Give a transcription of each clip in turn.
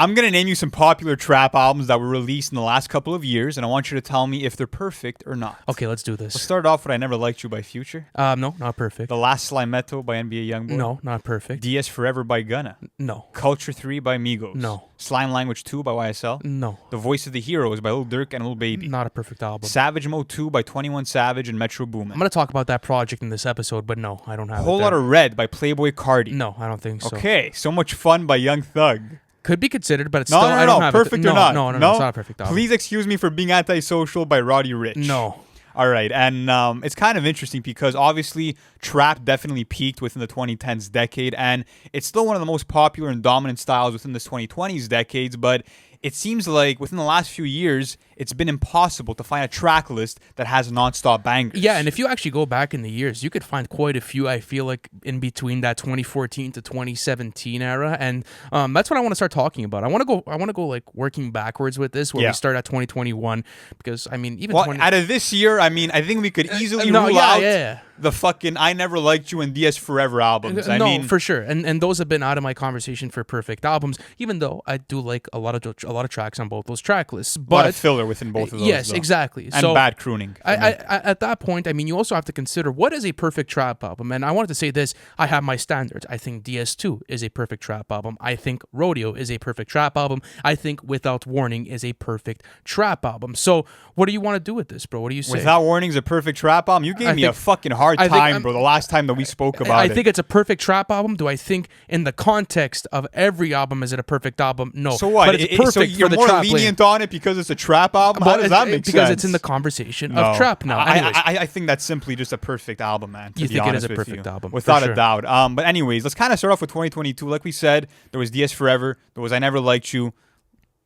I'm going to name you some popular trap albums that were released in the last couple of years, and I want you to tell me if they're perfect or not. Okay, let's do this. Let's start off with I Never Liked You by Future. No, not perfect. The Last Slimeto by NBA Youngboy. No, not perfect. DS Forever by Gunna. No. Culture 3 by Migos. No. Slime Language 2 by YSL. No. The Voice of the Heroes by Lil Durk and Lil Baby. Not a perfect album. Savage Mode 2 by 21 Savage and Metro Boomin. I'm going to talk about that project in this episode, but no, I don't have Whole Lotta Red by Playboi Carti. No, I don't think so. Okay, So Much Fun by Young Thug. Could be considered, but it's No, still, I don't have perfect it. or not? No, it's not a perfect album. Please excuse me for being antisocial by Roddy Ricch. No. All right, and it's kind of interesting because obviously trap definitely peaked within the 2010s decade, and it's still one of the most popular and dominant styles within this 2020s decades, but it seems like within the last few years, it's been impossible to find a track list that has nonstop bangers. Yeah, and if you actually go back in the years, you could find quite a few, I feel like, in between that 2014 to 2017 era, and that's what I want to start talking about. I want to go like working backwards with this, where we start at 2021, because I mean, even out of this year, I mean, I think we could easily rule out the fucking I Never Liked You and DS Forever albums. I mean, for sure, and those have been out of my conversation for perfect albums, even though I do like a lot of tracks on both those track lists. But a lot of filler within both of those. Yes, though. Exactly. And so, bad crooning. At that point, I mean, you also have to consider what is a perfect trap album. And I wanted to say this, I have my standards. I think DS2 is a perfect trap album. I think Rodeo is a perfect trap album. I think Without Warning is a perfect trap album. So what do you want to do with this, bro? What do you say? Without Warning is a perfect trap album? You gave me a fucking hard time, bro, the last time that we spoke about it. I think it's a perfect trap album. Do I think in the context of every album is it a perfect album? No. So what? But it's perfect so you're for the more trap lenient on it because it's a trap album? How does that make sense? Because it's in the conversation of trap now. I think that's simply just a perfect album, man. You think it is a perfect album? Without a doubt. But anyways, let's kind of start off with 2022. Like we said, there was DS Forever. There was I Never Liked You.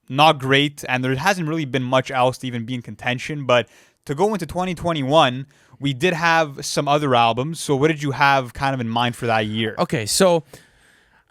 Not great. And there hasn't really been much else to even be in contention. But to go into 2021, we did have some other albums. So what did you have kind of in mind for that year? Okay, so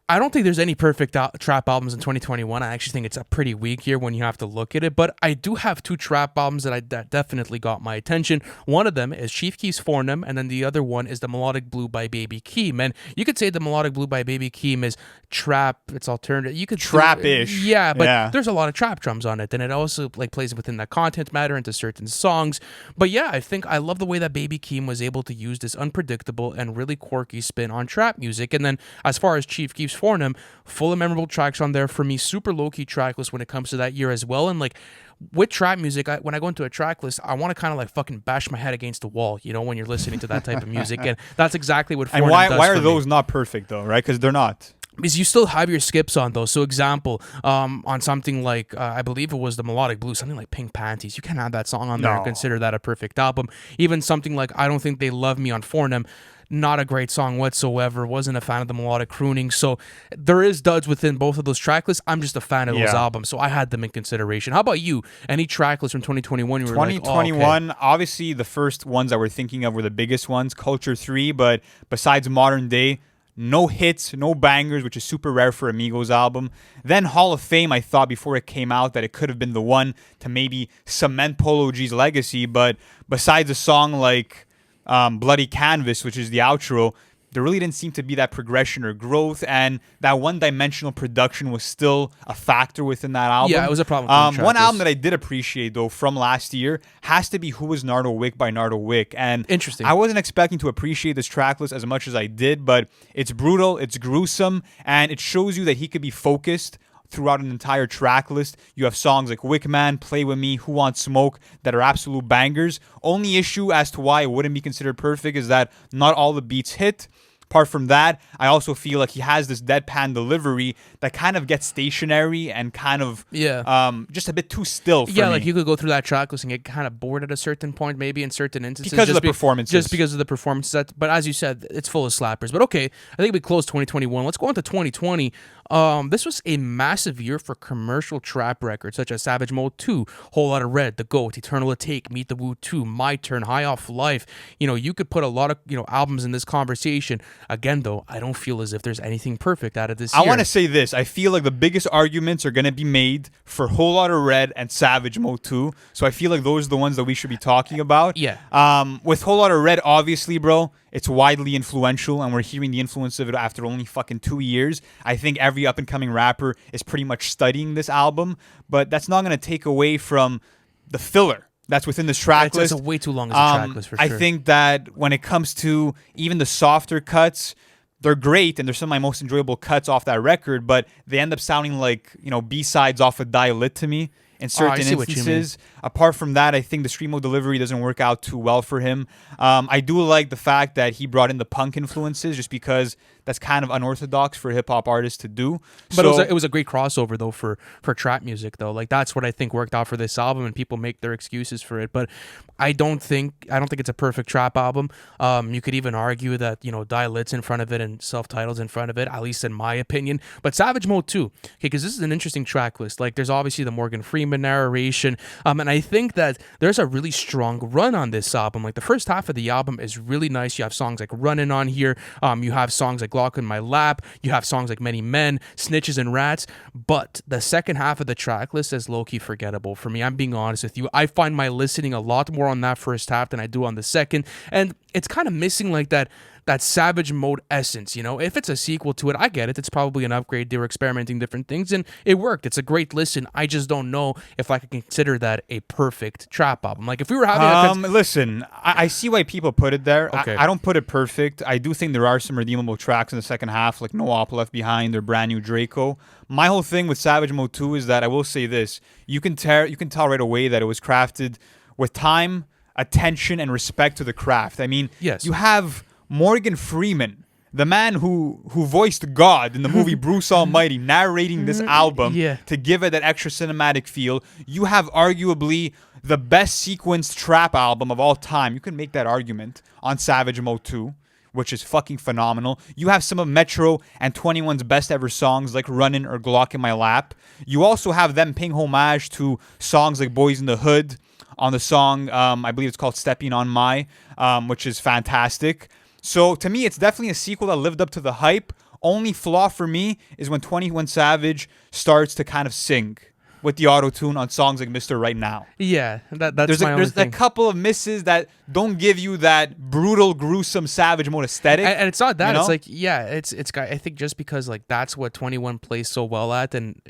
I don't think there's any perfect trap albums in 2021. I actually think it's a pretty weak year when you have to look at it. But I do have two trap albums that definitely got my attention. One of them is Chief Keef's Fornum, and then the other one is The Melodic Blue by Baby Keem. And you could say The Melodic Blue by Baby Keem is trap. It's alternative. You could trap-ish. Yeah, but there's a lot of trap drums on it, and it also like plays within that content matter into certain songs. But yeah, I think I love the way that Baby Keem was able to use this unpredictable and really quirky spin on trap music. And then as far as Chief Keef's Fornum, full of memorable tracks on there for me, super low-key track list when it comes to that year as well. And like with trap music, when I go into a track list, I want to kind of like fucking bash my head against the wall, you know, when you're listening to that type of music. And that's exactly what Fornum does. And why are those not perfect though, right? Because they're not. Because you still have your skips on those. So example, on something like, I believe it was The Melodic Blue, something like Pink Panties. You can't have that song on there and consider that a perfect album. Even something like I Don't Think They Love Me on Fornum, not a great song whatsoever. Wasn't a fan of the melodic crooning. So there is duds within both of those track lists. I'm just a fan of those albums, so I had them in consideration. How about you? Any track lists from 2021 you were 2021, obviously the first ones that we're thinking of were the biggest ones, Culture 3, but besides Modern Day, no hits, no bangers, which is super rare for a Migos album. Then Hall of Fame, I thought before it came out that it could have been the one to maybe cement Polo G's legacy, but besides a song like Bloody Canvas, which is the outro, there really didn't seem to be that progression or growth, and that one-dimensional production was still a factor within that album. Yeah, it was a problem. One album that I did appreciate, though, from last year has to be Who Was Nardo Wick by Nardo Wick. And interesting. I wasn't expecting to appreciate this track list as much as I did, but it's brutal, it's gruesome, and it shows you that he could be focused throughout an entire track list. You have songs like Wickman, Play With Me, Who Wants Smoke that are absolute bangers. Only issue as to why it wouldn't be considered perfect is that not all the beats hit. Apart from that, I also feel like he has this deadpan delivery that kind of gets stationary and kind of just a bit too still for me. Like you could go through that track list and get kind of bored at a certain point, maybe in certain instances. Because of the performances. Just because of the performances. But as you said, it's full of slappers. But okay, I think we closed 2021. Let's go on to 2020. This was a massive year for commercial trap records such as Savage Mode 2, Whole Lotta Red, The GOAT, Eternal Atake, Meet the Woo 2, My Turn, High Off Life. You know, you could put a lot of, albums in this conversation. Again, though, I don't feel as if there's anything perfect out of this year. I want to say this. I feel like the biggest arguments are going to be made for Whole Lotta Red and Savage Mode 2. So I feel like those are the ones that we should be talking about. Yeah. With Whole Lotta Red, obviously, bro, It's widely influential, and we're hearing the influence of it after only fucking 2 years. I think every up-and-coming rapper is pretty much studying this album, but that's not going to take away from the filler that's within this track list. It's way too long as a track list, for sure. I think that when it comes to even the softer cuts, they're great, and they're some of my most enjoyable cuts off that record, but they end up sounding like, B-sides off of Die Lit to me in certain instances. Apart from that, I think the stream of delivery doesn't work out too well for him. I do like the fact that he brought in the punk influences, just because that's kind of unorthodox for a hip-hop artist to do. But it was a great crossover, though, for trap music, though. Like, that's what I think worked out for this album, and people make their excuses for it. But I don't think it's a perfect trap album. You could even argue that, Die Lit's in front of it and Self-Titled's in front of it, at least in my opinion. But Savage Mode 2, okay, because this is an interesting track list. Like, there's obviously the Morgan Freeman narration, and I think that there's a really strong run on this album. Like, the first half of the album is really nice. You have songs like Runnin' on here. You have songs like Glock in My Lap. You have songs like Many Men, Snitches and Rats. But the second half of the track list is low-key forgettable for me. I'm being honest with you. I find my listening a lot more on that first half than I do on the second. And it's kind of missing like that Savage Mode essence, If it's a sequel to it, I get it. It's probably an upgrade. They were experimenting different things, and it worked. It's a great listen. I just don't know if I could consider that a perfect trap album. Like, if we were having listen, I see why people put it there. Okay. I don't put it perfect. I do think there are some redeemable tracks in the second half, like No Op Left Behind or Brand New Draco. My whole thing with Savage Mode 2 is that I will say this. You can tell right away that it was crafted with time, attention, and respect to the craft. I mean, yes. You have Morgan Freeman, the man who voiced God in the movie Bruce Almighty, narrating this album to give it that extra cinematic feel. You have arguably the best sequenced trap album of all time. You can make that argument on Savage Mode 2, which is fucking phenomenal. You have some of Metro and 21's best ever songs like Runnin' or Glock in My Lap. You also have them paying homage to songs like Boys in the Hood on the song, I believe it's called Stepping on My, which is fantastic. So to me, it's definitely a sequel that lived up to the hype. Only flaw for me is when 21 Savage starts to kind of sing with the auto-tune on songs like Mr. Right Now. Yeah, that's there's a couple of misses that don't give you that brutal, gruesome Savage Mode aesthetic. And it's not that. It's like, it's got, I think just because like that's what 21 plays so well at, and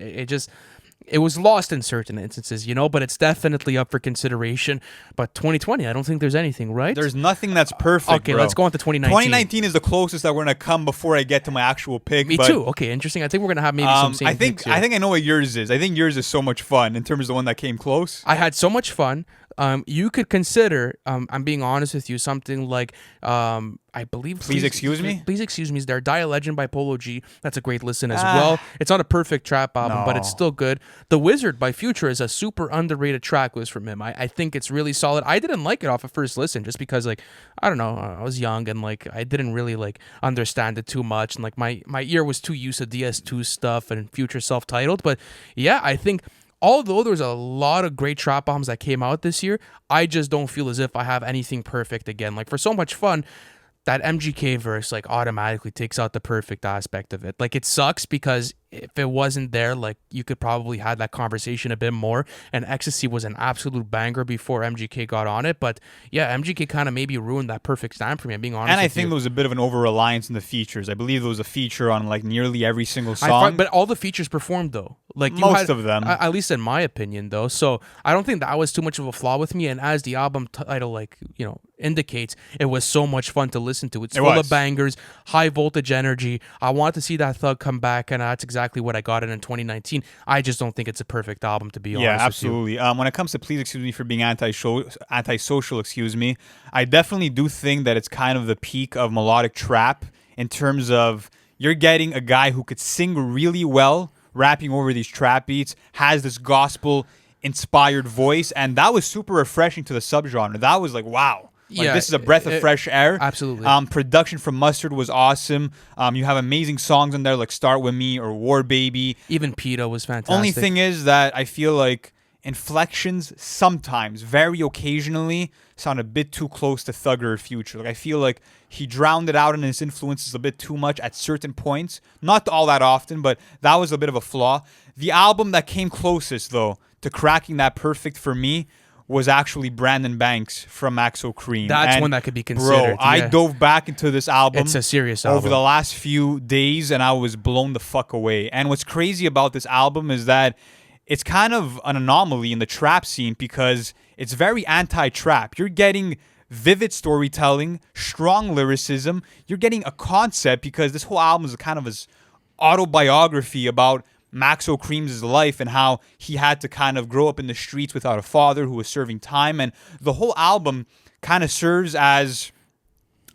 it was lost in certain instances, but it's definitely up for consideration. But 2020, I don't think there's anything, right? There's nothing that's perfect, Okay, bro. let's go on to 2019. 2019 is the closest that we're going to come before I get to my actual pick. Me too. Okay, interesting. I think we're going to have maybe some same picks here. I think I know what yours is. I think yours is so much fun in terms of the one that came close. I had so much fun. You could consider, I'm being honest with you, something like, I believe... Please Excuse Me? Please Excuse Me is there. Die a Legend by Polo G. That's a great listen as well. It's not a perfect trap album, but it's still good. The Wizard by Future is a super underrated track list from him. I think it's really solid. I didn't like it off of first listen just because, like, I don't know, I was young and, like, I didn't really, like, understand it too much. And, like, my ear was too used to DS2 stuff and Future self-titled. But, yeah, I think... Although there's a lot of great trap albums that came out this year, I just don't feel as if I have anything perfect again. Like, for So Much Fun, that MGK verse, like, automatically takes out the perfect aspect of it. Like, it sucks because if it wasn't there, like, you could probably have that conversation a bit more. And Ecstasy was an absolute banger before MGK got on it. But, yeah, MGK kind of maybe ruined that perfect stamp for me, I'm being honest. And I think there was a bit of an over-reliance in the features. I believe there was a feature on, like, nearly every single song. But all the features performed, though. Like, most of them. At least in my opinion, though. So I don't think that was too much of a flaw with me. And as the album title, like, indicates, it was so much fun to listen to. It's full of bangers, high voltage energy. I want to see that Thug come back, and that's exactly what I got in 2019. I just don't think it's a perfect album, to be honest. Yeah, absolutely. When it comes to Please Excuse Me for being antisocial, excuse me, I definitely do think that it's kind of the peak of melodic trap in terms of you're getting a guy who could sing really well, rapping over these trap beats, has this gospel inspired voice, and that was super refreshing to the subgenre. That was like, wow. Like, this is a breath of fresh air. Absolutely. Production from Mustard was awesome. You have amazing songs in there like Start With Me or War Baby. Even Peta was fantastic. Only thing is that I feel like inflections sometimes, very occasionally, sound a bit too close to Thugger or Future. Like, I feel like he drowned it out in his influences a bit too much at certain points. Not all that often, but that was a bit of a flaw. The album that came closest, though, to cracking that perfect for me was actually Brandon Banks from Maxo Cream. That's And one that could be considered. bro, I yeah. dove back into this album. It's a serious over album. the last few days, and I was blown the fuck away. And what's crazy about this album is that it's kind of an anomaly in the trap scene because it's very anti-trap. You're getting vivid storytelling, strong lyricism. You're getting a concept because this whole album is kind of his autobiography about Maxo Cream's life and how he had to kind of grow up in the streets without a father who was serving time. And the whole album kind of serves as,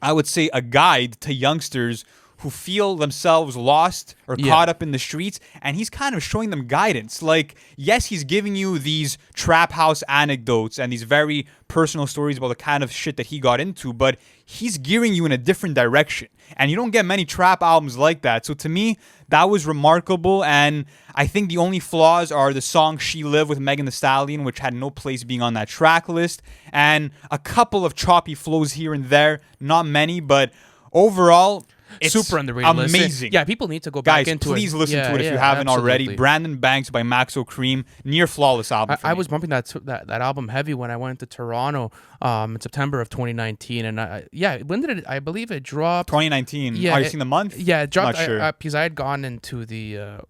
I would say, a guide to youngsters who feel themselves lost or caught up in the streets, and he's kind of showing them guidance. Like, yes, he's giving you these trap house anecdotes and these very personal stories about the kind of shit that he got into, but he's gearing you in a different direction. And you don't get many trap albums like that. So to me, that was remarkable, and I think the only flaws are the song She Live with Megan Thee Stallion, which had no place being on that track list, and a couple of choppy flows here and there, not many, but overall, it's super underrated. amazing. Listen. Yeah, people need to go back Guys, into it. please listen to it if Yeah, you haven't already. absolutely. Brandon Banks by Maxo Cream, near flawless album. I was bumping that album heavy when I went to Toronto in September of 2019, and when did it? I believe it dropped. 2019. Yeah, Are you seeing the month? Yeah, it dropped. Not sure. Because I had gone into the.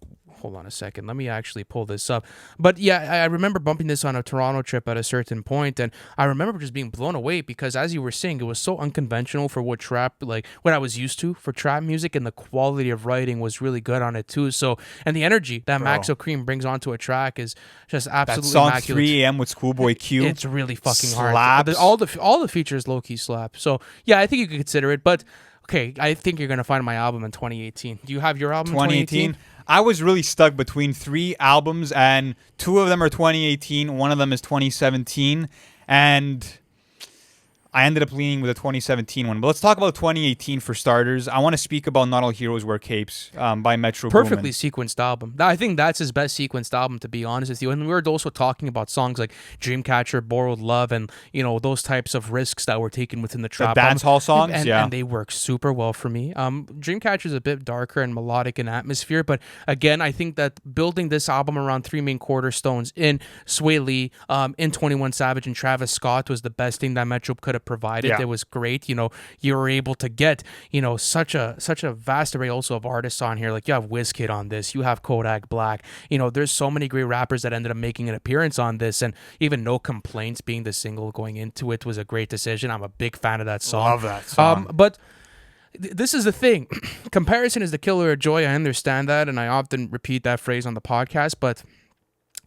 Hold on a second. Let me actually pull this up. But yeah, I remember bumping this on a Toronto trip at a certain point, and I remember just being blown away because, as you were saying, it was so unconventional for what I was used to for trap music, and the quality of writing was really good on it too. So, and the energy that Maxo Cream brings onto a track is just absolutely that song immaculate. 3 a.m. with Schoolboy Q. It's really fucking hard. Slaps. All the features low key slap. So yeah, I think you could consider it, but. Okay, I think you're gonna find my album in 2018. Do you have your album in 2018? I was really stuck between 3 albums, and 2 of them are 2018. One of them is 2017, and I ended up leaning with a 2017 one. But let's talk about 2018 for starters. I want to speak about Not All Heroes Wear Capes by Metro Boomin. Perfectly sequenced album. I think that's his best sequenced album, to be honest with you. And we were also talking about songs like Dreamcatcher, Borrowed Love, and those types of risks that were taken within the trap. The dance hall songs, and they work super well for me. Dreamcatcher is a bit darker and melodic in atmosphere, but again, I think that building this album around 3 main cornerstones in Sway Lee, in 21 Savage, and Travis Scott was the best thing that Metro could have provided. Yeah. It was great. You were able to get such a vast array also of artists on here. Like you have Wizkid on this, you have Kodak Black. There's so many great rappers that ended up making an appearance on this, and even No Complaints being the single going into it was a great decision. I'm a big fan of that song. Love that song. But this is the thing. Comparison is the killer of joy. I understand that, and I often repeat that phrase on the podcast, but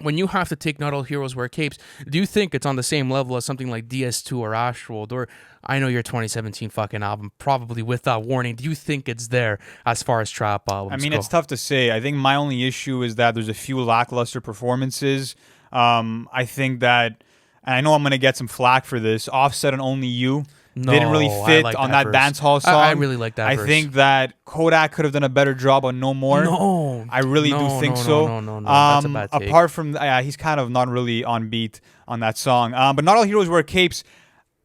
when you have to take Not All Heroes Wear Capes, do you think it's on the same level as something like DS2 or Astroworld? Or I know your 2017 fucking album, probably Without Warning. Do you think it's there as far as trap albums I mean, go? it's tough to say. I think my only issue is that there's a few lackluster performances. I think that, and I know I'm going to get some flack for this, Offset and Only You didn't really fit on that verse. dance hall song. I really like that I verse. think that Kodak could have done a better job on No More. No. I really do think so. No. That's a bad take. Apart from, he's kind of not really on beat on that song. But Not All Heroes Wear Capes,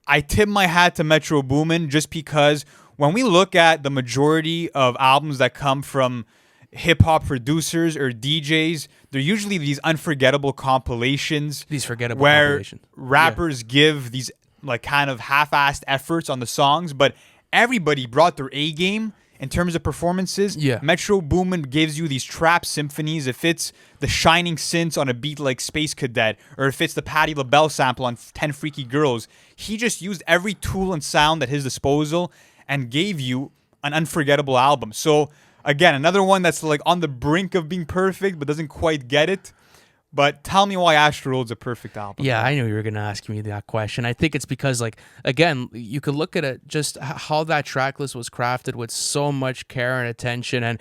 I tip my hat to Metro Boomin just because when we look at the majority of albums that come from hip-hop producers or DJs, they're usually these unforgettable compilations. These forgettable where compilations. rappers give these like kind of half-assed efforts on the songs, but everybody brought their A game in terms of performances. Yeah. Metro Boomin gives you these trap symphonies. If it's the Shining Synths on a beat like Space Cadet, or if it's the Patti LaBelle sample on 10 Freaky Girls, he just used every tool and sound at his disposal and gave you an unforgettable album. So again, another one that's like on the brink of being perfect but doesn't quite get it. But tell me why Astroworld's a perfect album. Yeah, I knew you were going to ask me that question. I think it's because, like, again, you could look at it just how that track list was crafted with so much care and attention, and,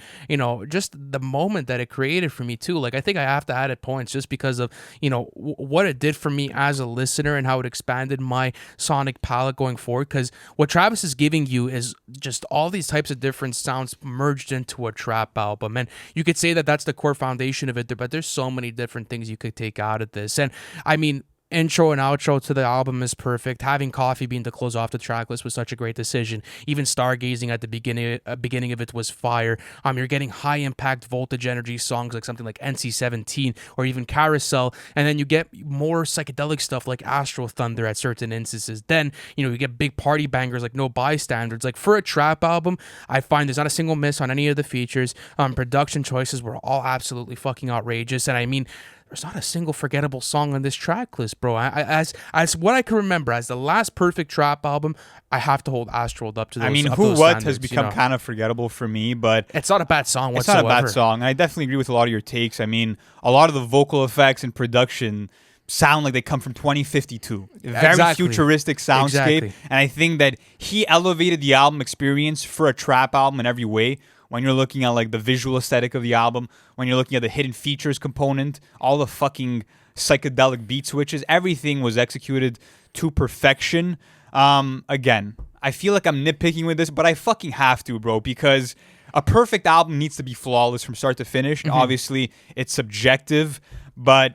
just the moment that it created for me, too. Like, I think I have to add it points just because of, what it did for me as a listener and how it expanded my sonic palette going forward. Because what Travis is giving you is just all these types of different sounds merged into a trap album. And you could say that that's the core foundation of it, but there's so many different things you could take out of this. And I mean, intro and outro to the album is perfect. Having Coffee Bean to close off the track list was such a great decision. Even Stargazing at the beginning of it was fire. You're getting high impact voltage energy songs like something like NC-17 or even Carousel, and then you get more psychedelic stuff like Astro Thunder at certain instances. Then, you get big party bangers like No Bystanders. Like, for a trap album, I find there's not a single miss on any of the features. Production choices were all absolutely fucking outrageous, and I mean, there's not a single forgettable song on this track list, bro. As what I can remember, as the last perfect trap album, I have to hold Astroworld up to those. I mean, those What has standards, become kind of forgettable for me, but it's not a bad song whatsoever. It's not a bad song, and I definitely agree with a lot of your takes. I mean, a lot of the vocal effects and production sound like they come from 2052. Very futuristic soundscape, Exactly. and I think that he elevated the album experience for a trap album in every way. When you're looking at like the visual aesthetic of the album, when you're looking at the hidden features component, all the fucking psychedelic beat switches, everything was executed to perfection. Again, I feel like I'm nitpicking with this, but I fucking have to, bro, because a perfect album needs to be flawless from start to finish. Mm-hmm. Obviously, it's subjective, but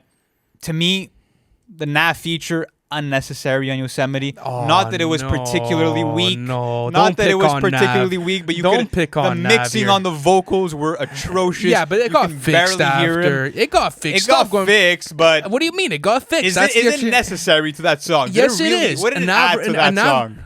to me, the Nav feature, unnecessary on Yosemite. Not that it was particularly weak. Not that it was particularly weak, but the mixing on the vocals were atrocious. Yeah, but it got fixed after. It got fixed. It got fixed, but what do you mean? It got fixed. Is it necessary to that song? Yes, it is. What did it add to that song?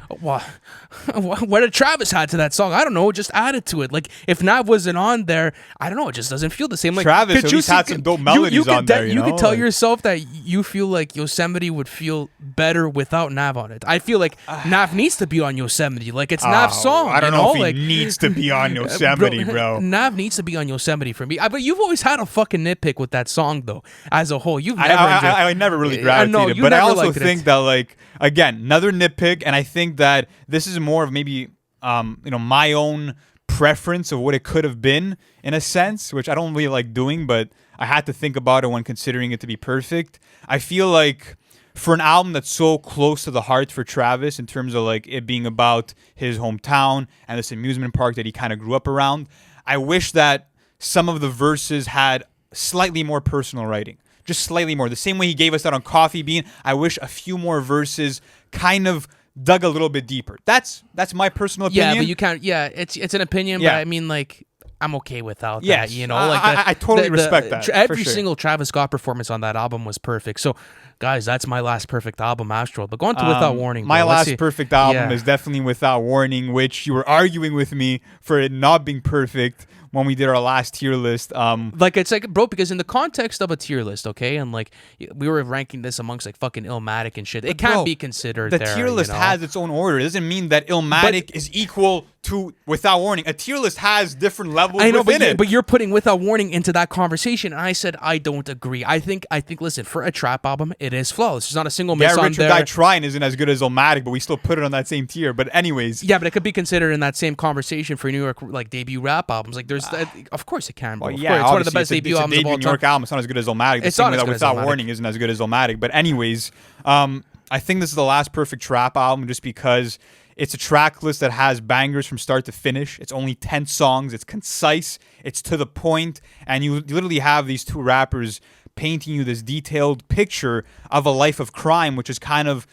What did Travis add to that song? I don't know. Just added to it. Like, if Nav wasn't on there, I don't know. It just doesn't feel the same. Like, Travis at least had some dope melodies on there. You could tell yourself that you feel like Yosemite would feel better without Nav on it. I feel like Nav needs to be on Yosemite. Like, it's Nav's song. I don't know if he needs to be on Yosemite, bro. Nav needs to be on Yosemite for me. But you've always had a fucking nitpick with that song, though. As a whole, I never really gravitated. But I also think that, like, again, another nitpick, and I think that this is more of maybe my own preference of what it could have been in a sense, which I don't really like doing, but I had to think about it when considering it to be perfect. I feel like for an album that's so close to the heart for Travis in terms of like it being about his hometown and this amusement park that he kind of grew up around, I wish that some of the verses had slightly more personal writing. Just slightly more. The same way he gave us that on Coffee Bean, I wish a few more verses kind of dug a little bit deeper. That's my personal opinion. Yeah, but you can't. Yeah, it's an opinion, but I mean, like, I'm okay without that. I totally respect that. Every single Travis Scott performance on that album was perfect. So, guys, that's my last perfect album, Astroworld. But go on to Without Warning. My last perfect album is definitely Without Warning, which you were arguing with me for it not being perfect when we did our last tier list. It's like, bro, because in the context of a tier list, okay, and like we were ranking this amongst like fucking Illmatic and shit, it can't be considered. The tier list has its own order. It doesn't mean that Illmatic is equal to Without Warning. A tier list has different levels within it. But you're putting Without Warning into that conversation, and I said I don't agree. I think listen, for a trap album, it is flawless. There's not a single miss on there. Richard Die Trying isn't as good as Illmatic, but we still put it on that same tier. But anyways, yeah, but it could be considered in that same conversation for New York like debut rap albums. Like there's, of course it can. Bro. Well, yeah, it's one of the best debut albums of all time. New York album. It's not as good as Illmatic. It's not as good as Without Illmatic. Warning isn't as good as Illmatic. But anyways, I think this is the last perfect trap album just because it's a track list that has bangers from start to finish. It's only 10 songs. It's concise. It's to the point. And you literally have these two rappers painting you this detailed picture of a life of crime, which is kind of,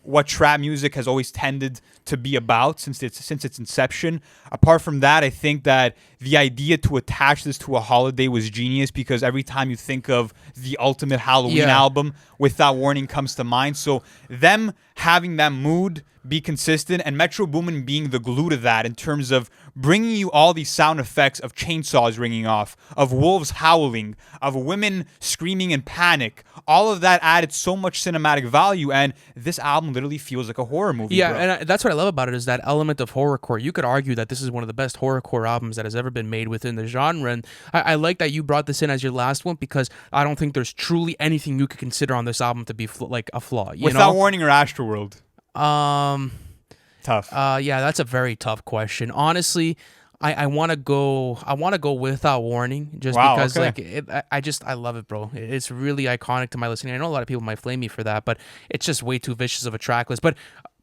what trap music has always tended to be about since its inception. Apart from that, I think that the idea to attach this to a holiday was genius because every time you think of the ultimate Halloween album, Without Warning comes to mind. So them having that mood be consistent and Metro Boomin being the glue to that in terms of bringing you all these sound effects of chainsaws ringing off, of wolves howling, of women screaming in panic. All of that added so much cinematic value, and this album literally feels like a horror movie. Yeah, bro. And that's what I love about it is that element of horrorcore. You could argue that this is one of the best horrorcore albums that has ever been made within the genre, and I like that you brought this in as your last one because I don't think there's truly anything you could consider on this album to be like a flaw. Without Warning or Astroworld? Tough. Yeah, that's a very tough question. Honestly, I want to go Without Warning just because I love it, bro. It's really iconic to my listening. I know a lot of people might flame me for that, but it's just way too vicious of a track list. But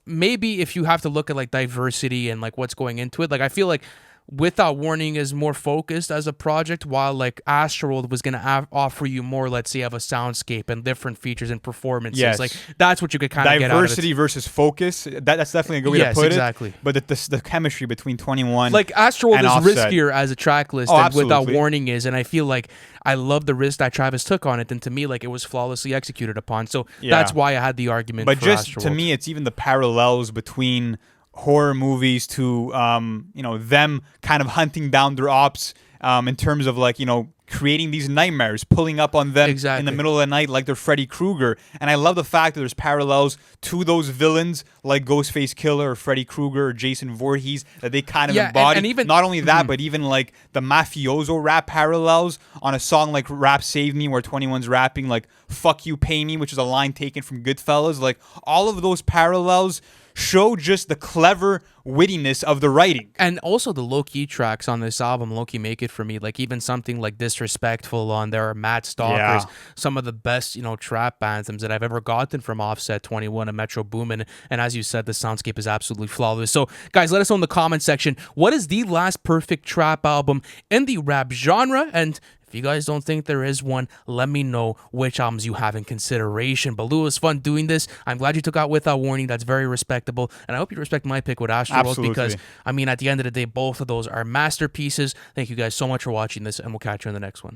maybe if you have to look at like diversity and like what's going into it, like I feel like Without Warning is more focused as a project, while like Astroworld was gonna offer you more, let's say, of a soundscape and different features and performances. Yes. Like that's what you could kind of get out of it. Diversity versus focus. That's definitely a good way to put exactly. it. But the chemistry between 21 Like Astroworld and is Offset. riskier as a track list Oh, than Without absolutely. Warning is, and I feel like I love the risk that Travis took on it, and to me, like it was flawlessly executed upon. So that's why I had the argument. But for just Astroworld. to me, it's even the parallels between horror movies to them kind of hunting down their ops in terms of like creating these nightmares, pulling up on them in the middle of the night like they're Freddy Krueger. And I love the fact that there's parallels to those villains like Ghostface Killer or Freddy Krueger or Jason Voorhees that they kind of embody. And even not only that, but even like the mafioso rap parallels on a song like Rap Save Me, where 21's rapping like "fuck you, pay me," which is a line taken from Goodfellas. Like all of those parallels show just the clever wittiness of the writing. And also the low-key tracks on this album, low-key make it for me. Like even something like Disrespectful on there, or Mad Stalkers, some of the best, trap anthems that I've ever gotten from Offset, 21, and Metro Boomin. And as you said, the soundscape is absolutely flawless. So guys, let us know in the comment section, what is the last perfect trap album in the rap genre? And if you guys don't think there is one, let me know which albums you have in consideration. But Lou, it was fun doing this. I'm glad you took out Without Warning. That's very respectable. And I hope you respect my pick with Astroworld, because, I mean, at the end of the day, both of those are masterpieces. Thank you guys so much for watching this, and we'll catch you in the next one.